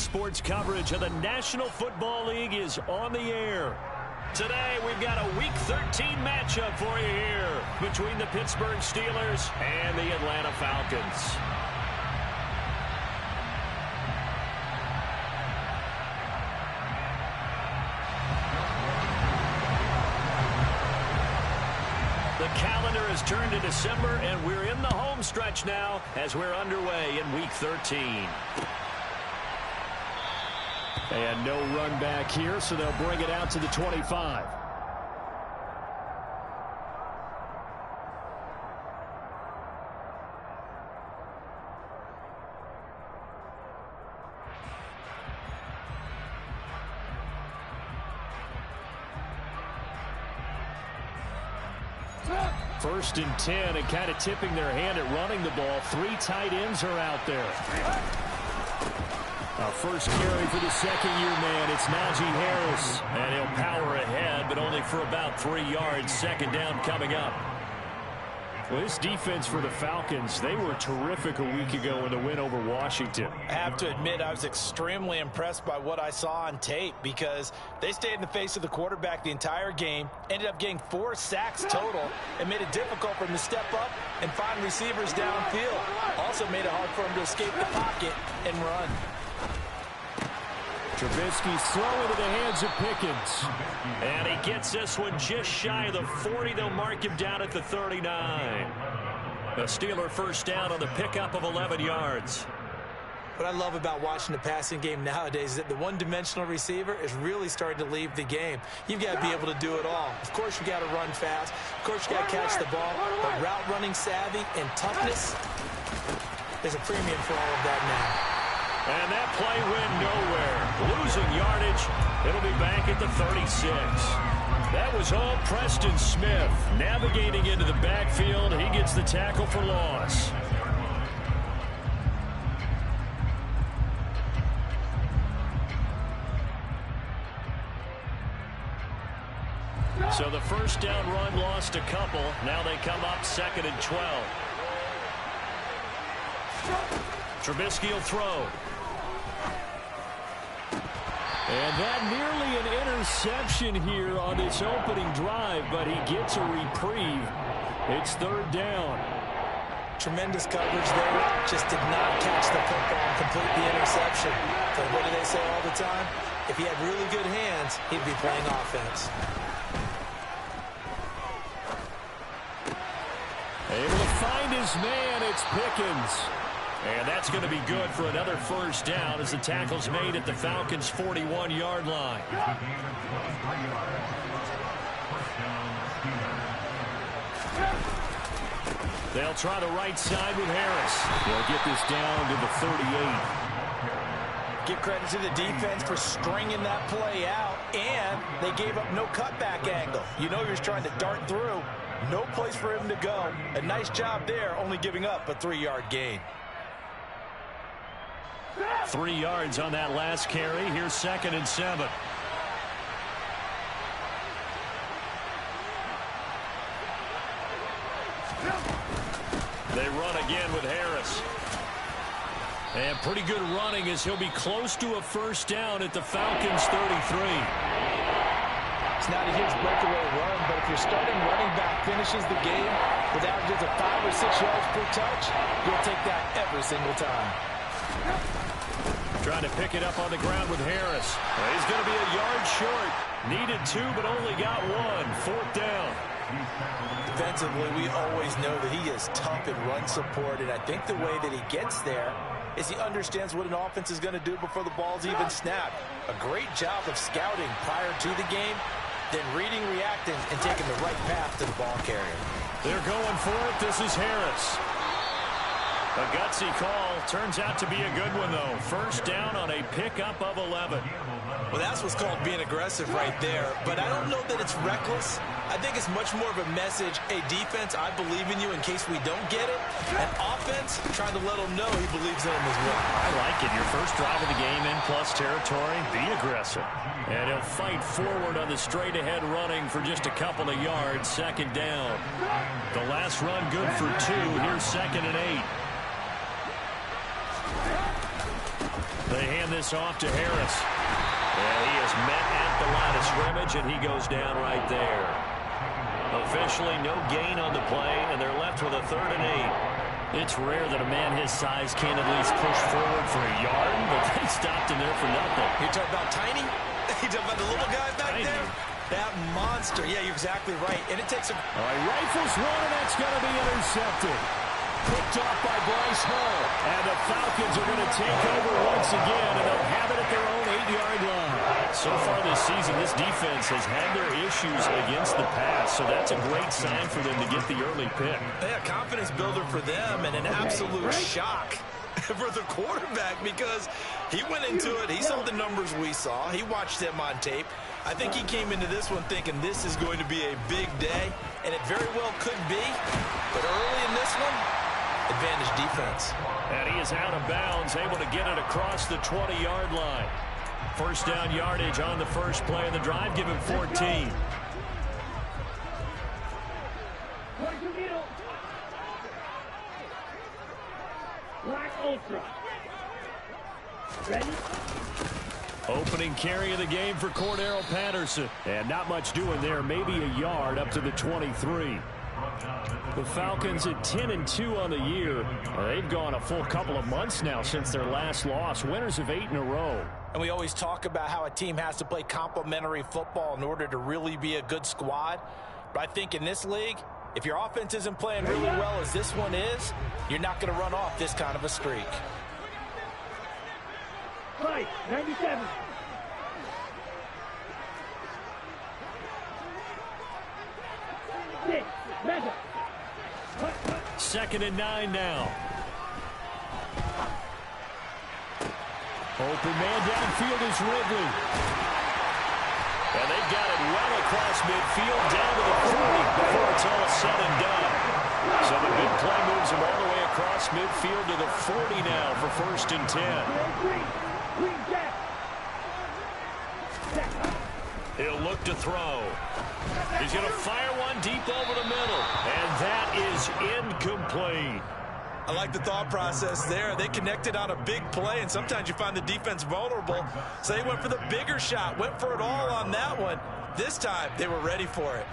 sports coverage of the National Football League is on the air. Today, we've got a Week 13 matchup for you here between the Pittsburgh Steelers and the Atlanta Falcons. The calendar has turned to December, and we're in the home stretch now as we're underway in Week 13. And no run back here, so they'll bring it out to the 25. First and 10, and kind of tipping their hand at running the ball. 3 tight ends are out there. First carry for the second-year man. It's Najee Harris. And he'll power ahead, but only for about 3 yards. Second down coming up. Well, this defense for the Falcons, they were terrific a week ago in the win over Washington. I have to admit, I was extremely impressed by what I saw on tape because they stayed in the face of the quarterback the entire game, ended up getting 4 sacks total, and made it difficult for him to step up and find receivers downfield. Also made it hard for him to escape the pocket and run. Trubisky's throw into the hands of Pickens. And he gets this one just shy of the 40. They'll mark him down at the 39. A Steeler first down on the pickup of 11 yards. What I love about watching the passing game nowadays is that the one-dimensional receiver is really starting to leave the game. You've got to be able to do it all. Of course, you got to run fast. Of course, you got to catch the ball. But route running savvy and toughness, there's a premium for all of that now. And that play went nowhere. Losing yardage. It'll be back at the 36. That was all Preston Smith. Navigating into the backfield. He gets the tackle for loss. So the first down run lost a couple. Now they come up 2nd and 12. Trubisky will throw. And that nearly an interception here on this opening drive, but he gets a reprieve. It's 3rd down. Tremendous coverage there. Just did not catch the football and complete the interception. But what do they say all the time? If he had really good hands, he'd be playing offense. Able to find his man. It's Pickens. And that's going to be good for another first down as the tackle's made at the Falcons' 41-yard line. They'll try the right side with Harris. They'll get this down to the 38. Give credit to the defense for stringing that play out, and they gave up no cutback angle. You know you're trying to dart through. No place for him to go. A nice job there, only giving up a 3-yard gain. 3 yards on that last carry. Here's 2nd and 7. They run again with Harris. And pretty good running as he'll be close to a first down at the Falcons' 33. It's not a huge breakaway run, but if your starting running back finishes the game with averages of 5 or 6 yards per touch, you'll take that every single time. Trying to pick it up on the ground with Harris. Well, he's going to be a yard short. Needed 2, but only got 1. 4th down. Defensively, we always know that he is tough in run support, and I think the way that he gets there is he understands what an offense is going to do before the ball's even snapped. A great job of scouting prior to the game, then reading, reacting, and taking the right path to the ball carrier. They're going for it. This is Harris. A gutsy call. Turns out to be a good one, though. First down on a pickup of 11. Well, that's what's called being aggressive right there. But I don't know that it's reckless. I think it's much more of a message. Hey, defense, I believe in you in case we don't get it. And offense, trying to let him know he believes in him as well. I like it. Your first drive of the game in plus territory. Be aggressive. And he'll fight forward on the straight-ahead running for just a couple of yards. 2nd down. The last run good for 2. Here's 2nd and 8. They hand this off to Harris. And he is met at the line of scrimmage, and he goes down right there. Officially, no gain on the play, and they're left with a 3rd and 8. It's rare that a man his size can at least push forward for a yard, but they stopped him there for nothing. You talking about tiny? You talking about the little guy back Tiny. there? That monster. Yeah, you're exactly right. And it takes a... All right, rifles one, and that's going to be intercepted. Picked off by Bryce Hall. And the Falcons are going to take over once again, and they'll have it at their own 8-yard line. So far this season, this defense has had their issues against the pass, so that's a great sign for them to get the early pick. Yeah, confidence builder for them and an absolute shock for the quarterback because he went into it. He saw the numbers we saw. He watched them on tape. I think he came into this one thinking this is going to be a big day, and it very well could be. But early in this one, advantage defense. And he is out of bounds, able to get it across the 20-yard line. First down yardage on the first play of the drive. Give him 14. Black Ultra. Ready? Opening carry of the game for Cordero Patterson. And not much doing there. Maybe a yard up to the 23. The Falcons at 10-2 on the year. They've gone a full couple of months now since their last loss. Winners of 8 in a row. And we always talk about how a team has to play complementary football in order to really be a good squad. But I think in this league, if your offense isn't playing really well as this one is, you're not going to run off this kind of a streak. Fight, 97. Six, measure. 2nd and 9 now. Open man downfield is Ridley. And they've got it well across midfield down to the 40 before it's all said and done. So the big play moves him all the way across midfield to the 40 now for 1st and 10. He'll look to throw. He's going to fire one deep over the middle. And that is incomplete. I like the thought process there. They connected on a big play, and sometimes you find the defense vulnerable. So they went for the bigger shot, went for it all on that one. This time, they were ready for it.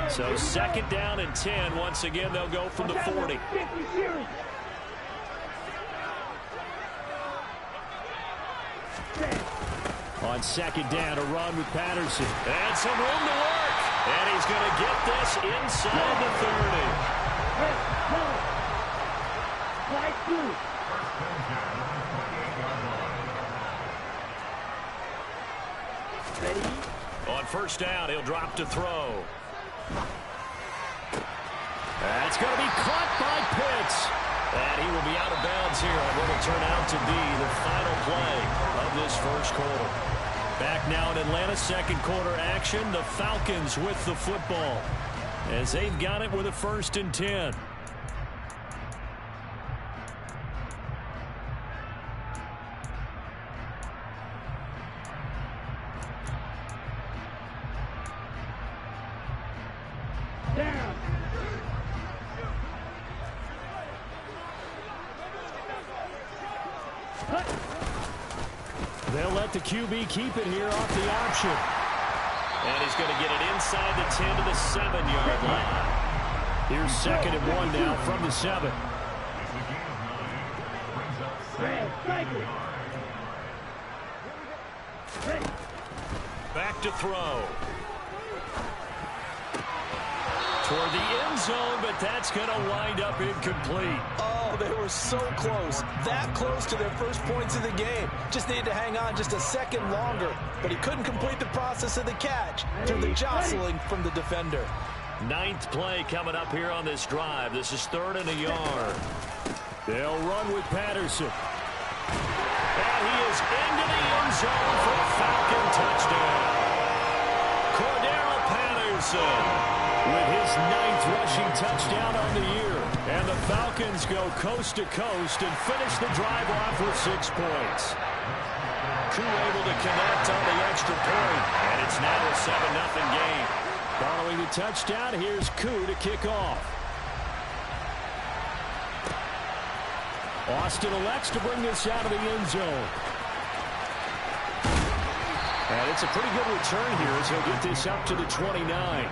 So 2nd down and 10. Once again, they'll go from the 40. On 2nd down, a run with Patterson. And some room to work. And he's going to get this inside the 30. On 1st down, he'll drop to throw. That's going to be caught by Pitts. And he will be out of bounds here on what will turn out to be the final play of this first quarter. Back now in Atlanta, 2nd quarter action. The Falcons with the football as they've got it with a 1st and 10. Down. They'll let the QB keep it here off the option. And he's going to get it inside the 10 to the 7-yard line. Here's 2nd and 1 now from the 7. Back to throw. Toward the end zone, but that's going to wind up incomplete. Oh, they were so close. That close to their first points of the game. Just needed to hang on just a second longer. But he couldn't complete the process of the catch through the jostling from the defender. 9th play coming up here on this drive. This is 3rd and a yard. They'll run with Patterson. And he is into the end zone for a Falcon touchdown. Cordero Patterson with his 9th rushing touchdown on the year. And the Falcons go coast to coast and finish the drive off with 6 points. Koo able to connect on the extra point. And it's now a 7-0 game. Following the touchdown, here's Koo to kick off. Austin elects to bring this out of the end zone. And it's a pretty good return here as he'll get this up to the 29.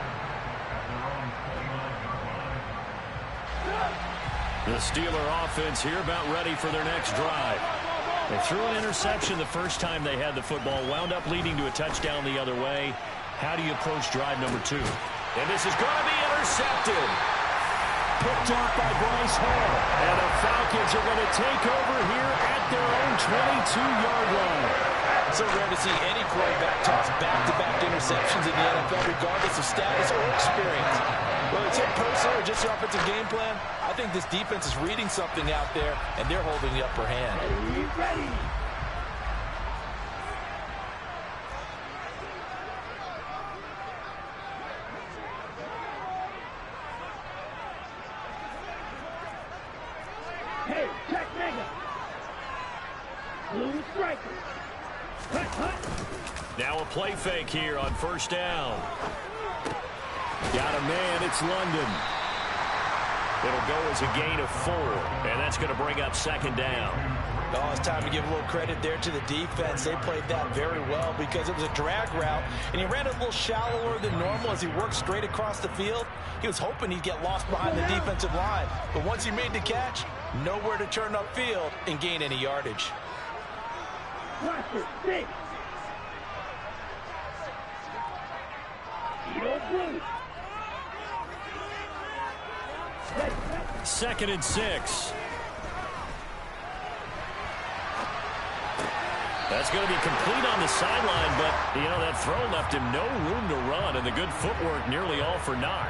The Steeler offense here about ready for their next drive. They threw an interception the first time they had the football, wound up leading to a touchdown the other way. How do you approach drive number 2? And this is going to be intercepted. Picked off by Bryce Hall. And the Falcons are going to take over here at their own 22-yard line. So rare to see any quarterback toss back-to-back interceptions in the NFL, regardless of status or experience. Whether it's hit personal or just your offensive game plan, I think this defense is reading something out there, and they're holding the upper hand. Ready. Hey, check mega. Blue striker. Cut, cut. Now a play fake here on first down. Got a man, it's London. It'll go as a gain of 4, and that's going to bring up second down. Oh, it's time to give a little credit there to the defense. They played that very well because it was a drag route, and he ran a little shallower than normal as he worked straight across the field. He was hoping he'd get lost behind the defensive line, but once he made the catch, nowhere to turn upfield and gain any yardage. Watch it, 6. Blue. 2nd and 6. That's going to be complete on the sideline, but, that throw left him no room to run, and the good footwork nearly all for naught.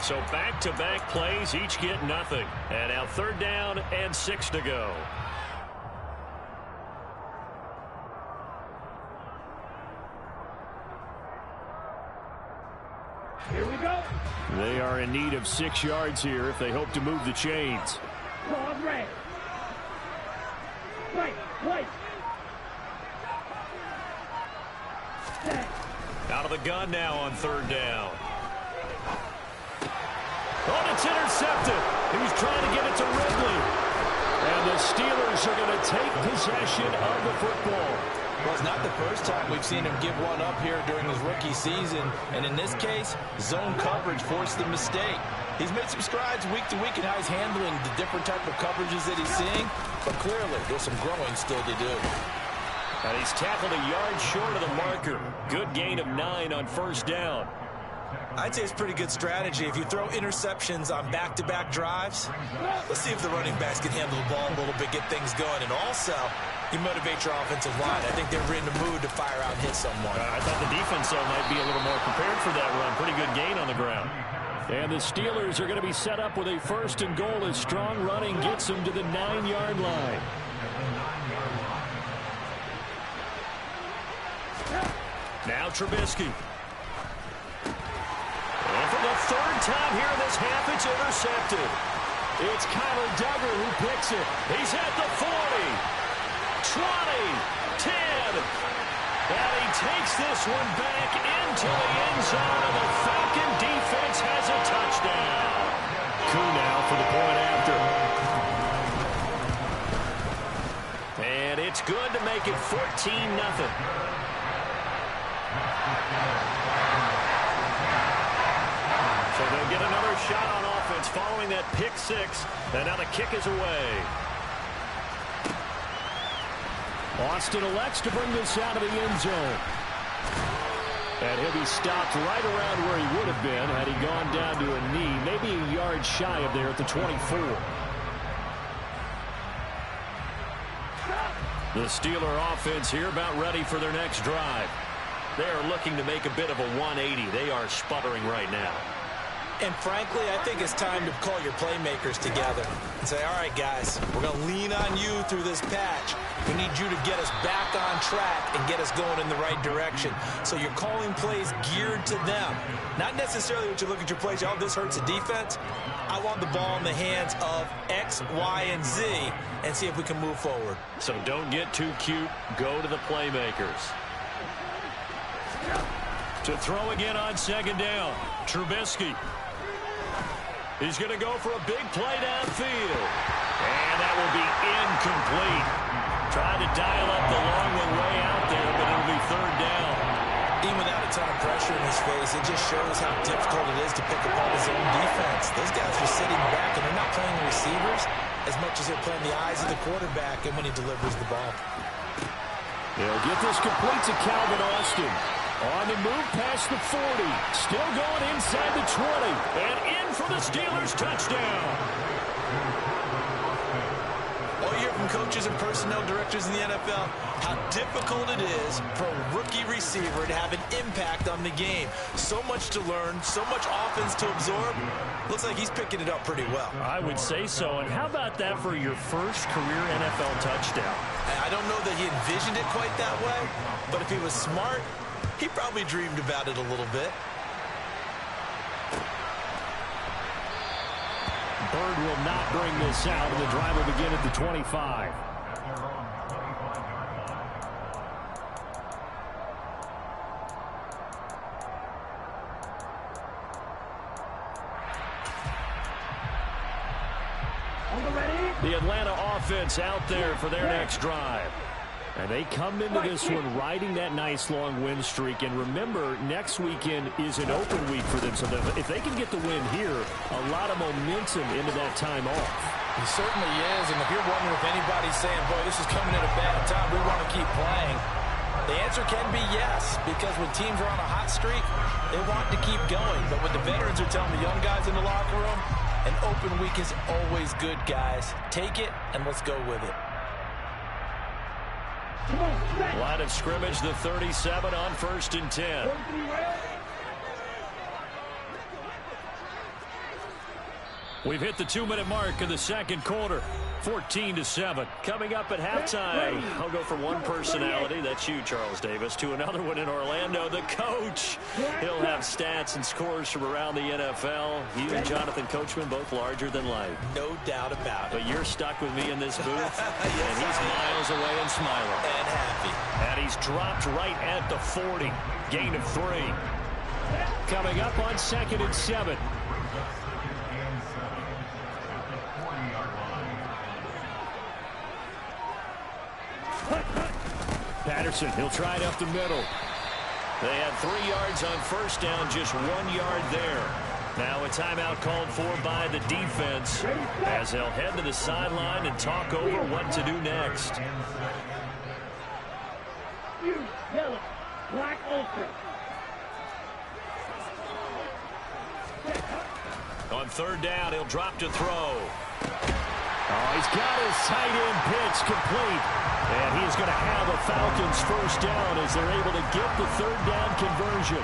So back-to-back plays, each get nothing. And now 3rd down and 6 to go. Here we go. They are in need of 6 yards here if they hope to move the chains. Pause red. Right, white. Set. Out of the gun now on 3rd down. Oh, it's intercepted. He was trying to get it to Ridley. And the Steelers are going to take possession of the football. Well, it's not the first time we've seen him give one up here during his rookie season. And in this case, zone coverage forced the mistake. He's made some strides week to week in how he's handling the different type of coverages that he's seeing. But clearly, there's some growing still to do. And he's tackled a yard short of the marker. Good gain of 9 on 1st down. I'd say it's pretty good strategy. If you throw interceptions on back-to-back drives, let's see if the running backs can handle the ball a little bit, get things going. And also, you motivate your offensive line. I think they're in the mood to fire out and hit someone. I thought the defense, though, might be a little more prepared for that run. Pretty good gain on the ground. And the Steelers are going to be set up with a 1st and goal as strong running gets them to the 9-yard line. Now Trubisky. And for the 3rd time here in this half, it's intercepted. It's Kyler Duggar who picks it. He's at the 40, 20, 10. And he takes this one back into the end zone, and the Falcon defense has a touchdown. Coup now for the point after. And it's good to make it 14-0. So they'll get another shot on offense following that pick 6. And now the kick is away. Austin elects to bring this out of the end zone. And he'll be stopped right around where he would have been had he gone down to a knee, maybe a yard shy of there at the 24. The Steeler offense here about ready for their next drive. They are looking to make a bit of a 180. They are sputtering right now. And frankly, I think it's time to call your playmakers together and say, all right, guys, we're going to lean on you through this patch. We need you to get us back on track and get us going in the right direction. So you're calling plays geared to them. Not necessarily what you look at your plays, oh, this hurts the defense. I want the ball in the hands of X, Y, and Z and see if we can move forward. So don't get too cute. Go to the playmakers. To throw again on 2nd down. Trubisky. He's going to go for a big play downfield. And that will be incomplete. Trying to dial up the long way out there, but it'll be third down. Even without a ton of pressure in his face, it just shows how difficult it is to pick apart his own defense. Those guys are sitting back, and they're not playing receivers as much as they're playing the eyes of the quarterback and when he delivers the ball. They'll get this complete to Calvin Austin. On the move past the 40. Still going inside the 20. And in for the Steelers' touchdown. All you hear from coaches and personnel directors in the NFL, how difficult it is for a rookie receiver to have an impact on the game. So much to learn, so much offense to absorb. Looks like he's picking it up pretty well. I would say so. And how about that for your first career NFL touchdown? I don't know that he envisioned it quite that way, but if he was smart, he probably dreamed about it a little bit. Bird will not bring this out, and the drive will begin at the 25. The Atlanta offense out there for their next drive. And they come into this one riding that nice long win streak. And remember, next weekend is an open week for them. So if they can get the win here, a lot of momentum into that time off. He certainly is. And if you're wondering if anybody's saying, boy, this is coming at a bad time, we want to keep playing, the answer can be yes. Because when teams are on a hot streak, they want to keep going. But what the veterans are telling the young guys in the locker room, an open week is always good, guys. Take it, and let's go with it. Line of scrimmage, the 37 on 1st and 10. We've hit the 2-minute mark of the second quarter. 14-7. Coming up at halftime, I'll go from one personality, that's you, Charles Davis, to another one in Orlando, the coach. He'll have stats and scores from around the NFL. You and Jonathan Coachman, both larger than life. No doubt about it. But you're stuck with me in this booth, and he's miles away and smiling. And happy. And he's dropped right at the 40. Gain of 3. Coming up on 2nd and 7. Patterson, he'll try it up the middle. They had 3 yards on first down, just 1 yard there. Now a timeout called for by the defense as they'll head to the sideline and talk over what to do next. Yellow, black ultra. On 3rd down, he'll drop to throw. Oh, he's got his tight end pitch complete. And he's going to have a Falcons first down as they're able to get the 3rd down conversion.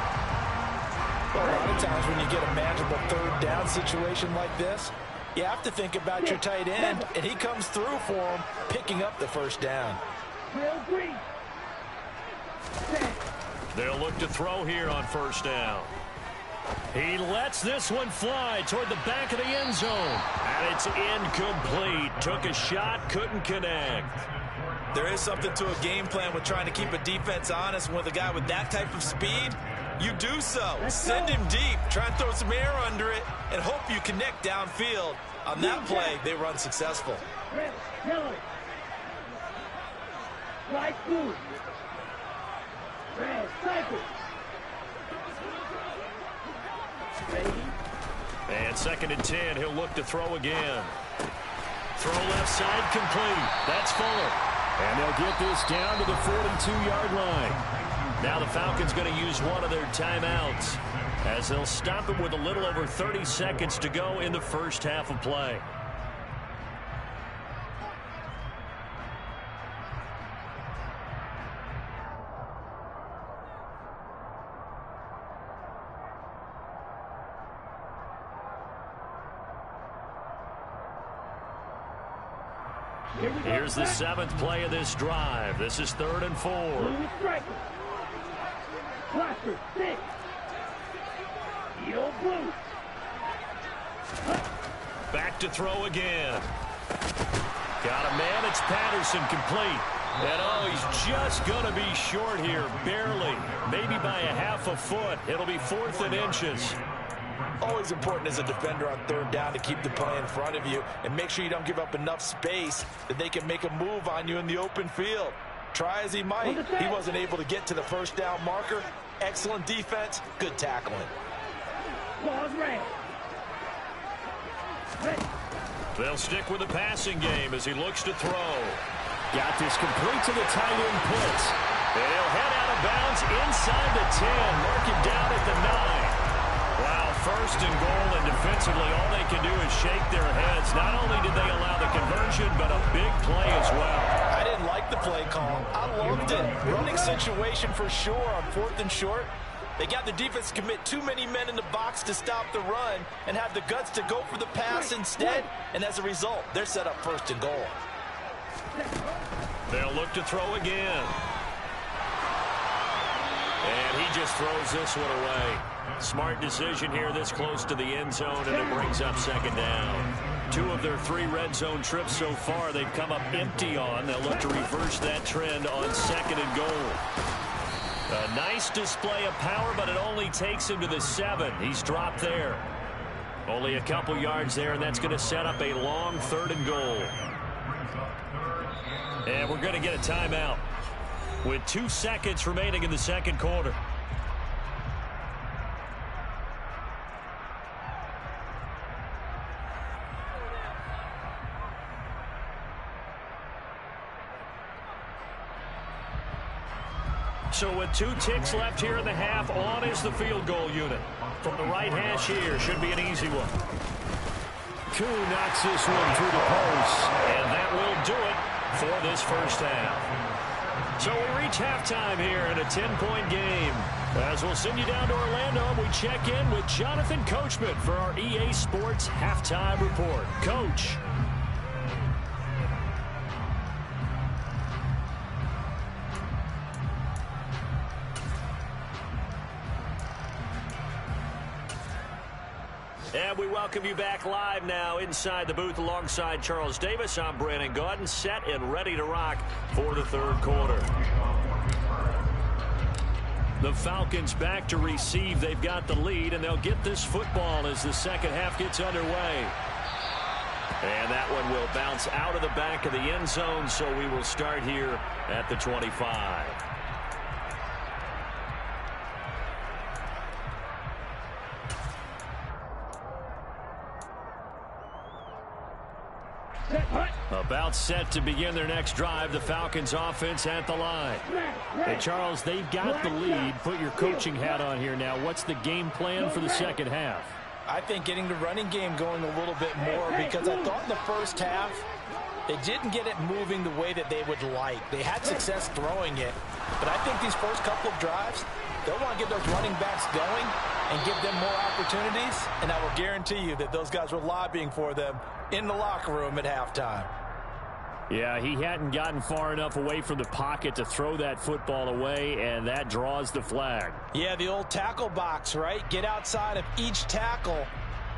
Well, a lot of times when you get a manageable 3rd down situation like this, you have to think about your tight end, and he comes through for him, picking up the first down. They'll look to throw here on 1st down. He lets this one fly toward the back of the end zone. And it's incomplete. Took a shot, couldn't connect. There is something to a game plan with trying to keep a defense honest. With a guy with that type of speed, you do so. Send him deep. Try and throw some air under it and hope you connect downfield. On that play, they run successful. Red, yellow. Light blue. Red, cycle. And 2nd and 10, he'll look to throw again. Throw left side complete. That's Fuller. And they'll get this down to the 42-yard line. Now the Falcons going to use one of their timeouts as they'll stop it with a little over 30 seconds to go in the first half of play. Here's the 7th play of this drive. This is 3rd and 4. Cluster, 6. Yo, blue. Back to throw again. Got a man. It's Patterson complete. And oh, he's just going to be short here. Barely. Maybe by a half a foot. It'll be 4th and inches. Always important as a defender on third down to keep the play in front of you and make sure you don't give up enough space that they can make a move on you in the open field. Try as he might, he wasn't able to get to the first down marker. Excellent defense, good tackling. Ball's ready. They'll stick with the passing game as he looks to throw. Got this complete to the tight end blitz. And he'll head out of bounds inside the 10. Mark it down at the 9. Wow, first and goal, and defensively all they can do is shake their heads. Not only did they allow the conversion, but a big play as well. I didn't like the play call. I loved it. Running situation for sure on 4th and short. They got the defense to commit too many men in the box to stop the run and have the guts to go for the pass instead. And as a result, they're set up 1st and goal. They'll look to throw again. And he just throws this one away. Smart decision here this close to the end zone, and it brings up 2nd down. 2 of their 3 red zone trips so far they've come up empty on. They'll look to reverse that trend on 2nd and goal. A nice display of power, but it only takes him to the 7. He's dropped there. Only a couple yards there, and that's going to set up a long 3rd and goal. And we're going to get a timeout with 2 seconds remaining in the 2nd quarter. So with 2 ticks left here in the half, on is the field goal unit. From the right hash here, should be an easy one. Koo knocks this one through the post, and that will do it for this first half. So we reach halftime here in a 10-point game. As we'll send you down to Orlando, we check in with Jonathan Coachman for our EA Sports Halftime Report. Coach. And we welcome you back live now inside the booth alongside Charles Davis. I'm Brandon Gaudin, set and ready to rock for the 3rd quarter. The Falcons back to receive. They've got the lead, and they'll get this football as the 2nd half gets underway. And that one will bounce out of the back of the end zone, so we will start here at the 25. About set to begin their next drive, the Falcons offense at the line. Hey, Charles, they've got the lead. Put your coaching hat on here now. What's the game plan for the 2nd half? I think getting the running game going a little bit more, because I thought in the first half they didn't get it moving the way that they would like. They had success throwing it, but I think these first couple of drives, they'll want to get those running backs going and give them more opportunities, and I will guarantee you that those guys were lobbying for them in the locker room at halftime. Yeah, he hadn't gotten far enough away from the pocket to throw that football away, and that draws the flag. Yeah, the old tackle box, right? Get outside of each tackle,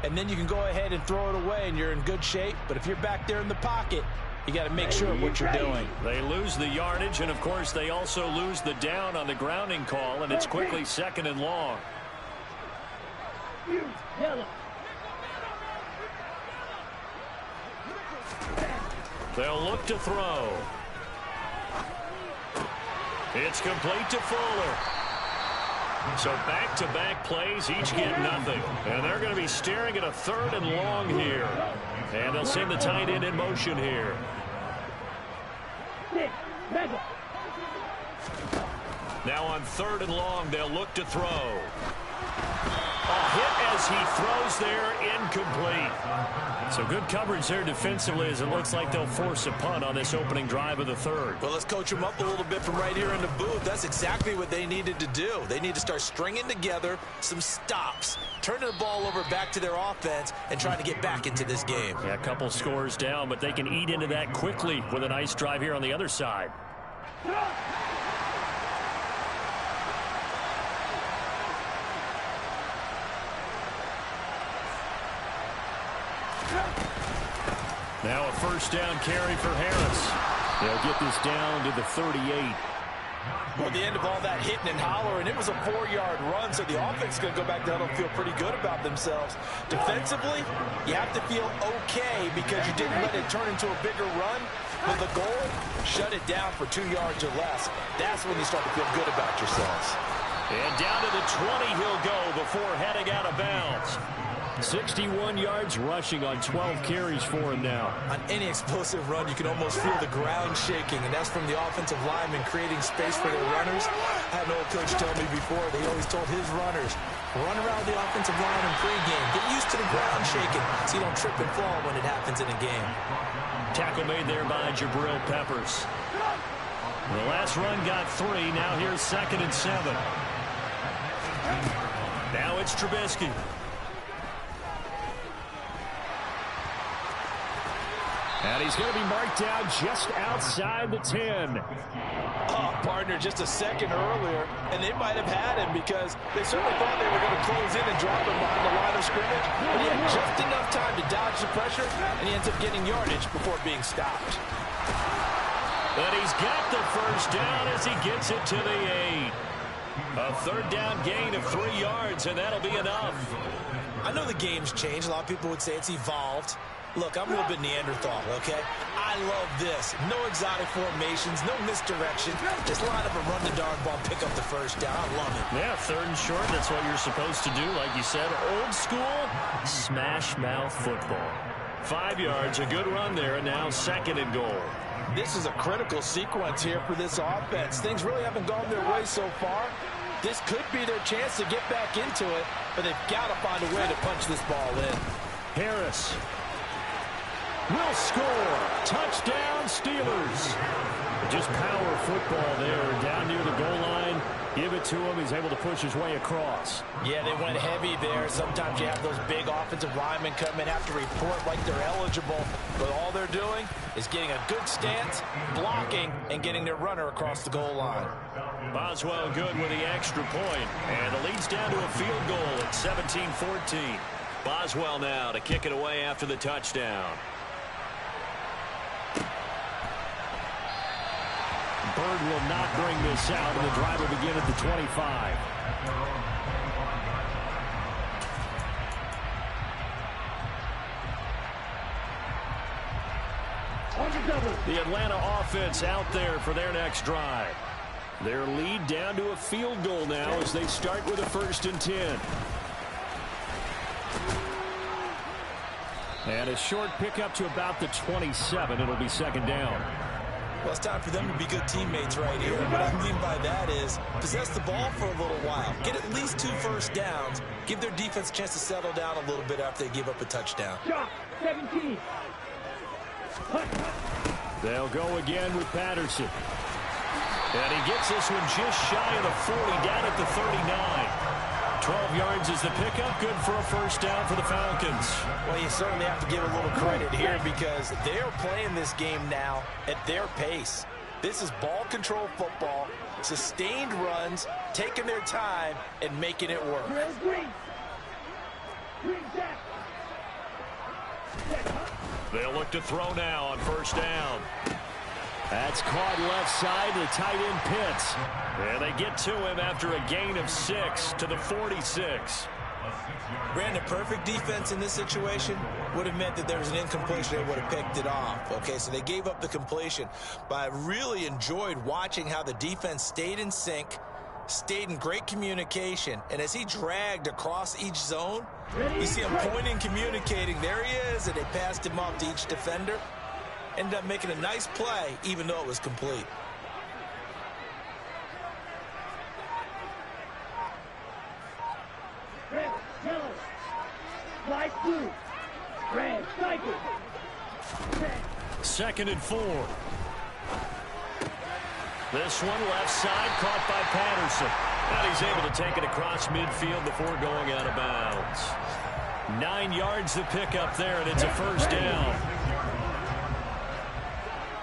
and then you can go ahead and throw it away, and you're in good shape. But if you're back there in the pocket, you got to make sure what you're doing. They lose the yardage, and, of course, they also lose the down on the grounding call, and it's quickly 2nd and long. Yellow. They'll look to throw. It's complete to Fuller. So back-to-back plays, each get nothing. And they're going to be staring at a 3rd and long here. And they'll send the tight end in motion here. Now on 3rd and long, they'll look to throw. A hit as he throws there, incomplete. So good coverage there defensively as it looks like they'll force a punt on this opening drive of the 3rd. Well, let's coach them up a little bit from right here in the booth. That's exactly what they needed to do. They need to start stringing together some stops, turning the ball over back to their offense, and trying to get back into this game. Yeah, a couple scores down, but they can eat into that quickly with a nice drive here on the other side. Now a 1st down carry for Harris. They'll get this down to the 38. Well, at the end of all that hitting and hollering, it was a 4-yard run, so the offense is going to go back down and feel pretty good about themselves. Defensively, you have to feel okay because you didn't let it turn into a bigger run. But the goal, shut it down for 2 yards or less. That's when you start to feel good about yourselves. And down to the 20 he'll go before heading out of bounds. 61 yards rushing on 12 carries for him now. On any explosive run, you can almost feel the ground shaking, and that's from the offensive linemen creating space for their runners. I had an old coach tell me before, they always told his runners, run around the offensive line in pregame. Get used to the ground shaking so you don't trip and fall when it happens in a game. Tackle made there by Jabril Peppers. The last run got 3. Now here's 2nd and 7. Now it's Trubisky. And he's going to be marked down just outside the 10. Oh, partner, just a second earlier, and they might have had him because they certainly thought they were going to close in and drop him behind the line of scrimmage. But he had just enough time to dodge the pressure, and he ends up getting yardage before being stopped. But he's got the first down as he gets it to the 8. A 3rd down gain of 3 yards, and that'll be enough. I know the game's changed. A lot of people would say it's evolved. Look, I'm a little bit Neanderthal, okay? I love this. No exotic formations, no misdirection. Just line up and run the darn ball, pick up the first down. I love it. Yeah, 3rd and short, that's what you're supposed to do. Like you said, old school, smash mouth football. 5 yards, a good run there, and now 2nd and goal. This is a critical sequence here for this offense. Things really haven't gone their way so far. This could be their chance to get back into it, but they've got to find a way to punch this ball in. Harris will score. Touchdown, Steelers. Just power football there down near the goal line. Give it to him. He's able to push his way across. Yeah, they went heavy there. Sometimes you have those big offensive linemen come in, have to report like they're eligible. But all they're doing is getting a good stance, blocking, and getting their runner across the goal line. Boswell good with the extra point. And the lead's down to a field goal at 17-14. Boswell now to kick it away after the touchdown. Bird will not bring this out, and the drive will begin at the 25. The Atlanta offense out there for their next drive. Their lead down to a field goal now as they start with a 1st and 10. And a short pickup to about the 27. It'll be 2nd down. Well, it's time for them to be good teammates right here. What I mean by that is possess the ball for a little while. Get at least 2 first downs. Give their defense a chance to settle down a little bit after they give up a touchdown. Shot 17. They'll go again with Patterson. And he gets this one just shy of the 40, down at the 39. 12 yards is the pickup. Good for a 1st down for the Falcons. Well, you certainly have to give a little credit here because they're playing this game now at their pace. This is ball control football, sustained runs, taking their time, and making it work. They'll look to throw now on 1st down. That's caught left side. The tight end Pitts. And they get to him after a gain of 6 to the 46. Brandon, perfect defense in this situation would have meant that there was an incompletion. They would have picked it off. Okay, so they gave up the completion. But I really enjoyed watching how the defense stayed in sync, stayed in great communication. And as he dragged across each zone, you see him pointing, communicating. There he is, and they passed him off to each defender. Ended up making a nice play, even though it was complete. Red, yellow, light blue, red, cycle. 2nd and 4. This one left side caught by Patterson. And he's able to take it across midfield before going out of bounds. 9 yards to pick up there, and it's a 1st down.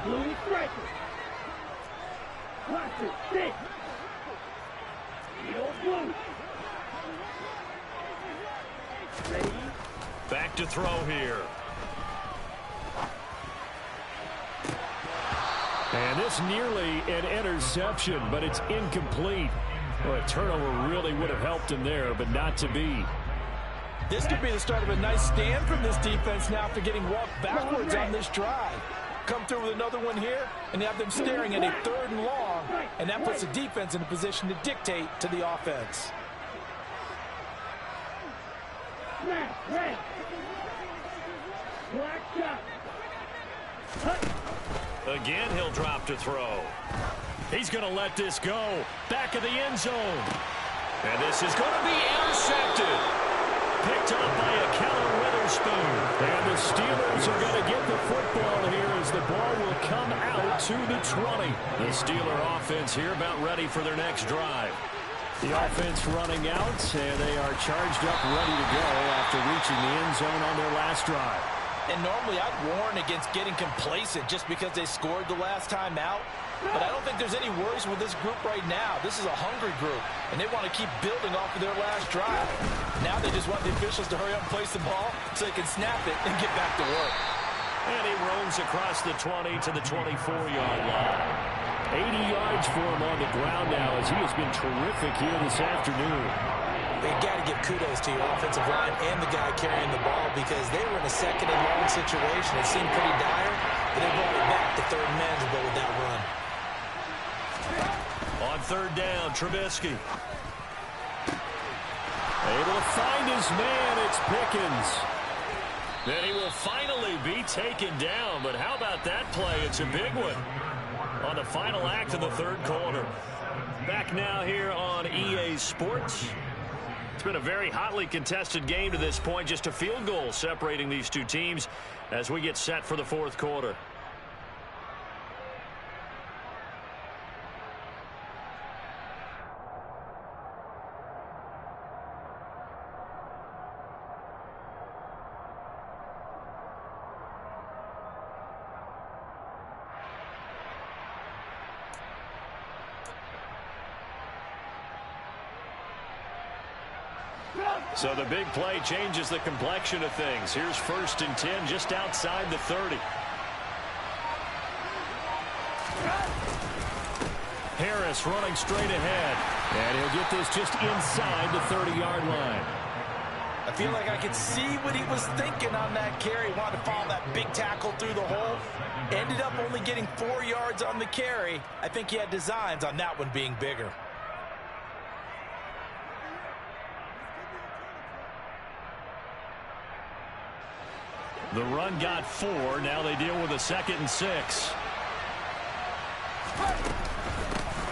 Blue striker. Cluster, 6. Yellow, blue. Ready? Back to throw here. And this nearly an interception, but it's incomplete. Well, a turnover really would have helped him there, but not to be. This could be the start of a nice stand from this defense now after getting walked backwards on this drive. Come through with another one here and have them staring at a 3rd and long, and that puts the defense in a position to dictate to the offense. Snap, red. Black shot. Hut. Again, he'll drop to throw. He's going to let this go. Back of the end zone. And this is going to be intercepted. Picked up by a Keller Witherspoon. And the Steelers are going to get the football here as the ball will come out to the 20. The Steeler offense here about ready for their next drive. The offense running out, and they are charged up, ready to go after reaching the end zone on their last drive. And normally I'd warn against getting complacent just because they scored the last time out. But I don't think there's any worries with this group right now. This is a hungry group, and they want to keep building off of their last drive. Now they just want the officials to hurry up and place the ball so they can snap it and get back to work. And he roams across the 20 to the 24-yard line. 80 yards for him on the ground now as he has been terrific here this afternoon. You got to give kudos to your offensive line and the guy carrying the ball because they were in a 2nd and long situation. It seemed pretty dire, but they brought it back to 3rd and manageable with that run. On 3rd down, Trubisky. Able to find his man, it's Pickens. Then he will finally be taken down, but how about that play? It's a big one on the final act of the 3rd quarter. Back now here on EA Sports. It's been a very hotly contested game to this point. Just a field goal separating these two teams as we get set for the 4th quarter. So the big play changes the complexion of things. Here's 1st and 10 just outside the 30. Harris running straight ahead. And he'll get this just inside the 30-yard line. I feel like I could see what he was thinking on that carry. Wanted to follow that big tackle through the hole. Ended up only getting 4 yards on the carry. I think he had designs on that one being bigger. The run got 4. Now they deal with a 2nd and 6.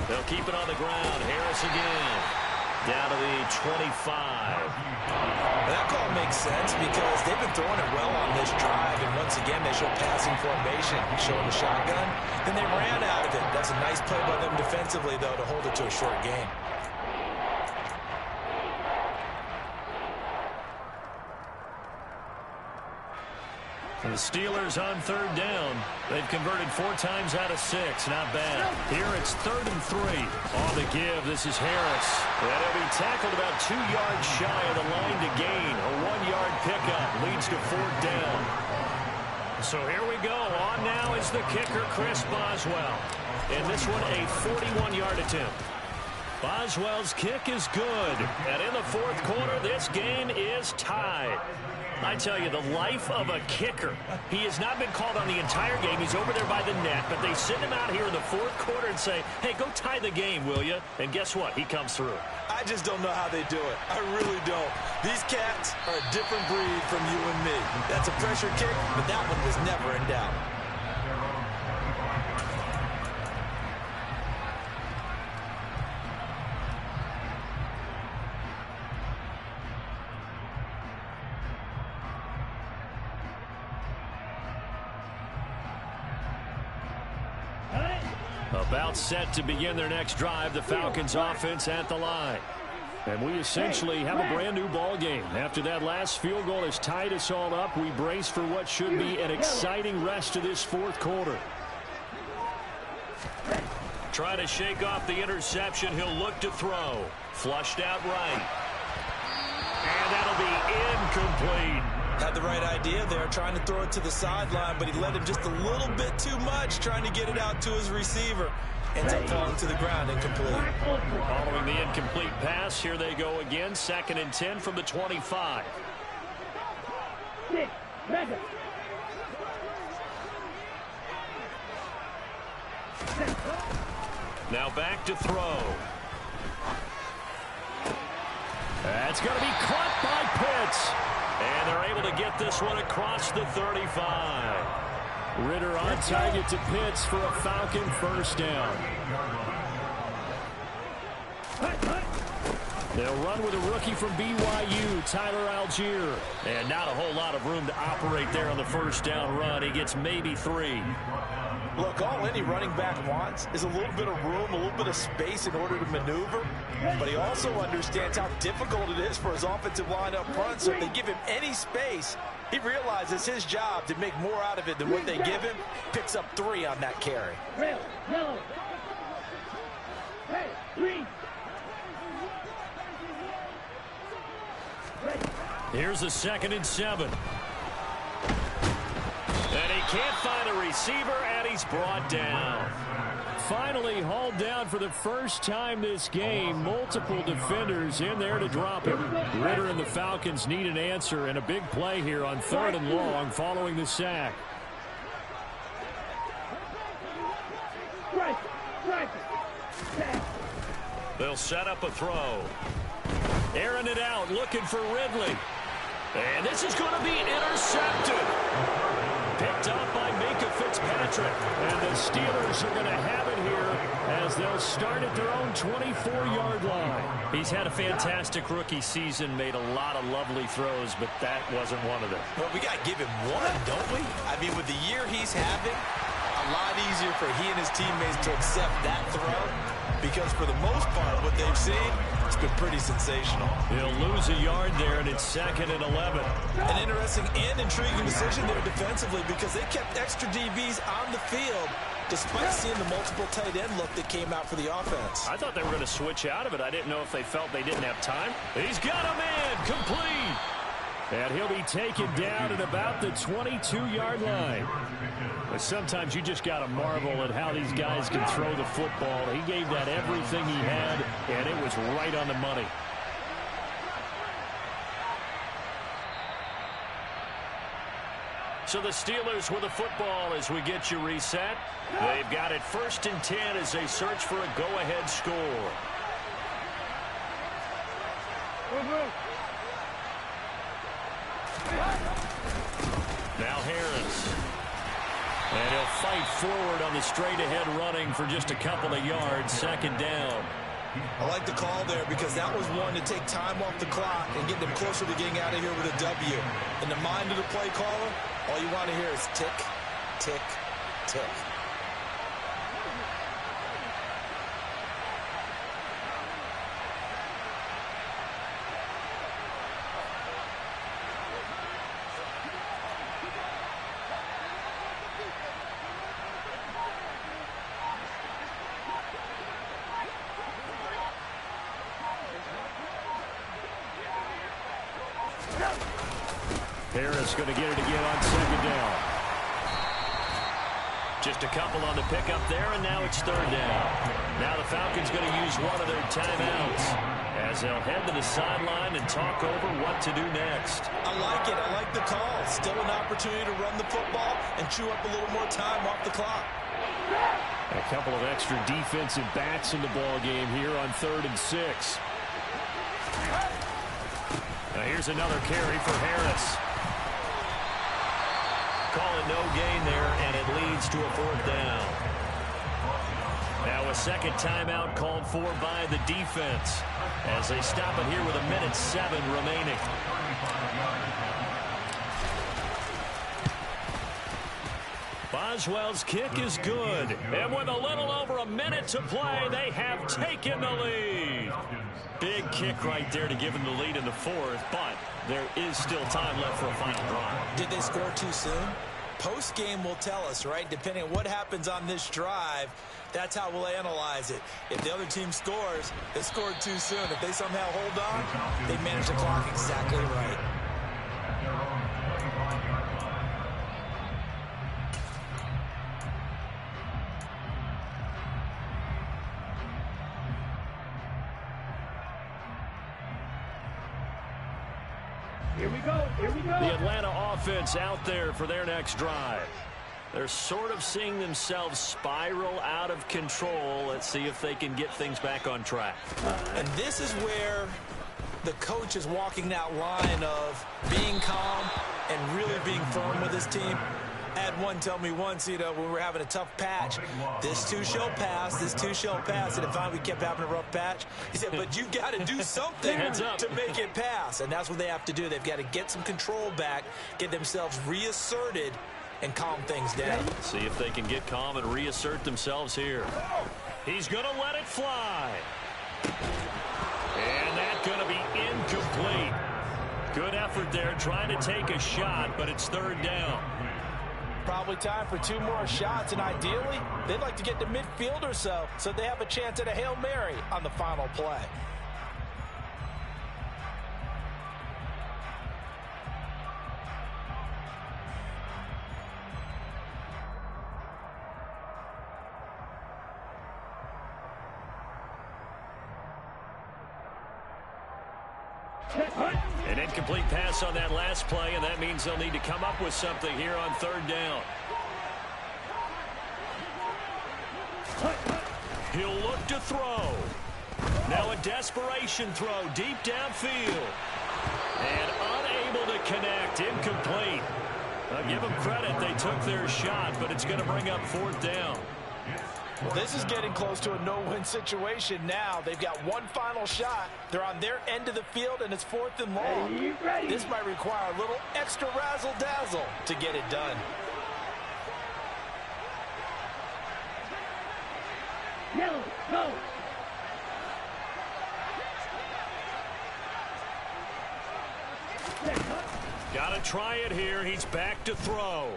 They'll keep it on the ground. Harris again. Down to the 25. That call makes sense because they've been throwing it well on this drive. And once again, they show passing formation, showing the shotgun. Then they ran out of it. That's a nice play by them defensively, though, to hold it to a short game. The Steelers on 3rd down. They've converted 4 times out of 6. Not bad. Here it's 3rd and 3. On the give, this is Harris. And he'll be tackled about 2 yards shy of the line to gain. A 1-yard pickup leads to 4th down. So here we go. On now is the kicker, Chris Boswell. And this one a 41-yard attempt. Boswell's kick is good. And in the 4th quarter, this game is tied. I tell you, the life of a kicker. He has not been called on the entire game. He's over there by the net, but they send him out here in the 4th quarter and say, hey, go tie the game, will you? And guess what? He comes through. I just don't know how they do it. I really don't. These cats are a different breed from you and me. That's a pressure kick, but that one was never in doubt. About set to begin their next drive, the Falcons offense at the line. And we essentially have a brand new ball game. After that last field goal has tied us all up, we brace for what should be an exciting rest of this 4th quarter. Trying to shake off the interception. He'll look to throw. Flushed out right. And that'll be incomplete. Had the right idea there, trying to throw it to the sideline, but he let him just a little bit too much, trying to get it out to his receiver. Ends up falling to the ground, incomplete. Following the incomplete pass, here they go again. 2nd and 10 from the 25. Now back to throw. That's going to be caught by Pitts. And they're able to get this one across the 35. Ritter on target to Pitts for a Falcon first down. They'll run with a rookie from BYU, Tyler Algier. And not a whole lot of room to operate there on the first down run. He gets maybe 3. Look, all any running back wants is a little bit of room, a little bit of space in order to maneuver. But he also understands how difficult it is for his offensive line up front. So if they give him any space, he realizes his job to make more out of it than what they give him. Picks up 3 on that carry. Here's a 2nd and 7. And he can't find a receiver, and he's brought down. Finally hauled down for the first time this game. Multiple defenders in there to drop him. Ritter and the Falcons need an answer, and a big play here on 3rd and long following the sack. They'll set up a throw. Airing it out, looking for Ridley. And this is going to be intercepted. Picked up by Minka Fitzpatrick. And the Steelers are going to have it here as they'll start at their own 24-yard line. He's had a fantastic rookie season, made a lot of lovely throws, but that wasn't one of them. Well, we got to give him one, don't we? I mean, with the year he's having, a lot easier for he and his teammates to accept that throw, because for the most part, what they've seen, it's been pretty sensational. He'll lose a yard there, and it's 2nd and 11. An interesting and intriguing decision there defensively, because they kept extra DBs on the field despite seeing the multiple tight end look that came out for the offense. I thought they were going to switch out of it. I didn't know if they felt they didn't have time. He's got a man complete. And he'll be taken down at about the 22-yard line. But sometimes you just got to marvel at how these guys can throw the football. He gave that everything he had, and it was right on the money. So the Steelers with the football as we get you reset. They've got it 1st and 10 as they search for a go-ahead score. Now Harris. And he'll fight forward on the straight-ahead running for just a couple of yards. 2nd down. I like the call there because that was one to take time off the clock and get them closer to getting out of here with a W. In the mind of the play caller, all you want to hear is tick, tick, tick. Harris going to get it again on 2nd down. Just a couple on the pickup there, and now it's 3rd down. Now the Falcons going to use one of their timeouts as they'll head to the sideline and talk over what to do next. I like it. I like the call. Still an opportunity to run the football and chew up a little more time off the clock. A couple of extra defensive backs in the ball game here on 3rd and 6. Now here's another carry for Harris. Call it no gain there, and it leads to a 4th down. Now a 2nd timeout called for by the defense as they stop it here with 1:07 remaining. Boswell's kick is good, and with a little over a minute to play, they have taken the lead. Big kick right there to give them the lead in the 4th, but there is still time left for a final drive. Did they score too soon? Post-game will tell us, right? Depending on what happens on this drive, that's how we'll analyze it. If the other team scores, they scored too soon. If they somehow hold on, they manage the clock exactly right. Here we go. Here we go. The Atlanta offense out there for their next drive. They're sort of seeing themselves spiral out of control. Let's see if they can get things back on track. And this is where the coach is walking that line of being calm and really being firm with his team. I had one tell me once, when we were having a tough patch, this too shall pass, this too shall pass. And if finally we kept having a rough patch, he said, but you've got to do something to make it pass. And that's what they have to do. They've got to get some control back, get themselves reasserted, and calm things down. See if they can get calm and reassert themselves here. He's going to let it fly. And that's going to be incomplete. Good effort there trying to take a shot, but it's third down. Probably time for 2 more shots, and ideally, they'd like to get to midfield or so they have a chance at a Hail Mary on the final play. An incomplete pass on that last play, and that means they'll need to come up with something here on third down. He'll look to throw. Now a desperation throw deep downfield. And unable to connect. Incomplete. I'll give them credit. They took their shot, but it's going to bring up fourth down. Well, this is getting close to a no-win situation now. They've got one final shot. They're on their end of the field, and it's 4th and long. This might require a little extra razzle-dazzle to get it done. Yellow, go. Got to try it here. He's back to throw.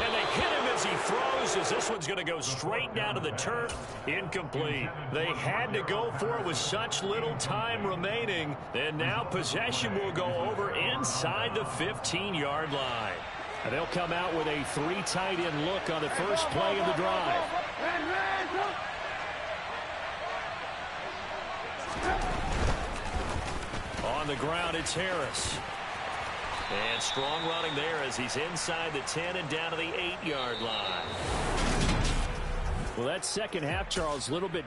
And they hit him as he throws, as this one's going to go straight down to the turf. Incomplete. They had to go for it with such little time remaining. And now possession will go over inside the 15-yard line. And they'll come out with a 3 tight end look on the first play of the drive. On the ground, it's Harris. And strong running there as he's inside the 10 and down to the 8-yard line. Well, that second half, Charles, a little bit